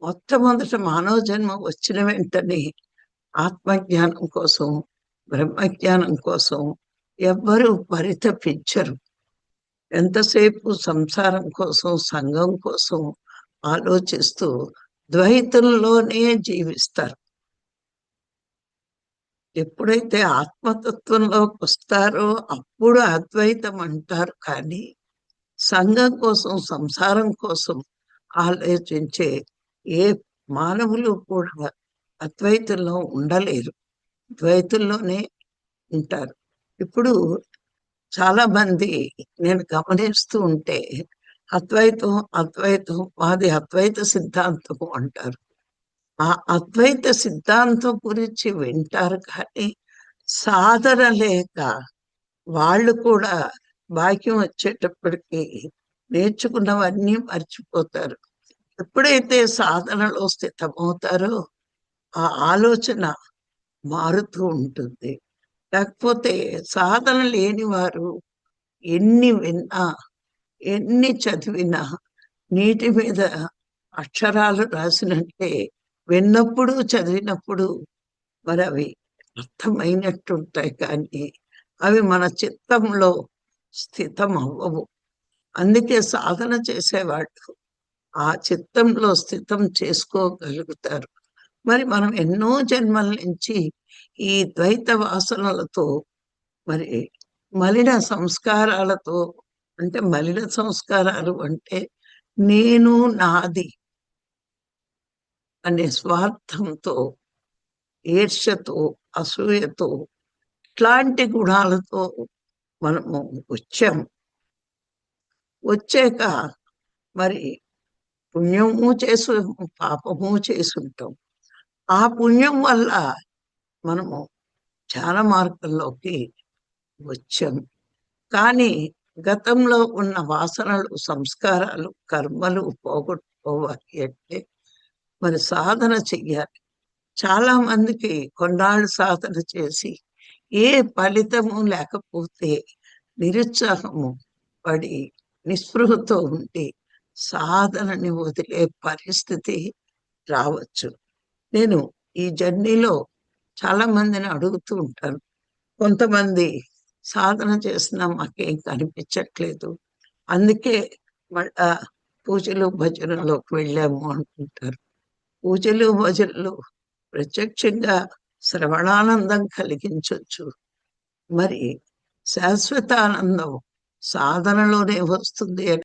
మొట్టమొదట మానవ జన్మ వచ్చిన వెంటనే ఆత్మజ్ఞానం కోసం, బ్రహ్మజ్ఞానం కోసం ఎవ్వరూ పరితపించరు. ఎంతసేపు సంసారం కోసం, సంఘం కోసం ఆలోచిస్తూ ద్వైతంలోనే జీవిస్తారు. ఎప్పుడైతే ఆత్మతత్వంలోకి వస్తారో అప్పుడు అద్వైతం అంటారు. కానీ సంఘం కోసం, సంసారం కోసం ఆలోచించే ఏ మానవులు కూడా అద్వైతంలో ఉండలేరు. ద్వైతంలోనే ఉంటారు. ఇప్పుడు చాలా మంది నేను గమనిస్తూ ఉంటే అద్వైతం, అద్వైతం మాది అద్వైత సిద్ధాంతము అంటారు. ఆ అద్వైత సిద్ధాంతం గురించి వింటారు కానీ సాధన లేక వాళ్ళు కూడా బాక్యం వచ్చేటప్పటికి నేర్చుకున్నవన్నీ మర్చిపోతారు. ఎప్పుడైతే సాధనలో స్థితమవుతారో ఆ ఆలోచన మారుతూ ఉంటుంది. లేకపోతే సాధన లేని వారు ఎన్ని విన్నా, ఎన్ని చదివినా నీటి మీద అక్షరాలు రాసినట్టే విన్నప్పుడు, చదివినప్పుడు మరి అవి అర్థమైనట్టుంటాయి కానీ అవి మన చిత్తంలో స్థితం అవ్వవు. అందుకే సాధన చేసేవాళ్ళు ఆ చిత్తంలో స్థితం చేసుకోగలుగుతారు. మరి మనం ఎన్నో జన్మల నుంచి ఈ ద్వైత వాసనలతో మరి మలిన సంస్కారాలతో, అంటే మలిన సంస్కారాలు అంటే నేను నాది అనే స్వార్థంతో, ఈర్ష్యతో, అసూయతో, ఇట్లాంటి గుణాలతో మనము వచ్చాము. వచ్చాక మరి పుణ్యము చేసు, పాపము చేసుంటాం. ఆ పుణ్యం వల్ల మనము జ్ఞాన మార్గంలోకి వచ్చాము. కానీ గతంలో ఉన్న వాసనలు, సంస్కారాలు, కర్మలు పోగొట్టుకోవాలి అంటే మరి సాధన చెయ్యాలి. చాలా మందికి కొన్నాళ్ళు సాధన చేసి ఏ ఫలితము లేకపోతే నిరుత్సాహము పడి నిస్పృహతో ఉండి సాధనని వదిలే పరిస్థితి రావచ్చు. నేను ఈ జర్నీలో చాలా మందిని అడుగుతూ ఉంటాను. కొంతమంది సాధన చేసినా మాకేం కనిపించట్లేదు, అందుకే మళ్ళా పూజలు భజనలోకి వెళ్ళాము అనుకుంటారు. పూజలు భజనలు ప్రత్యక్షంగా శ్రవణానందం కలిగించవచ్చు. మరి శాశ్వత ఆనందం సాధనలోనే వస్తుంది అని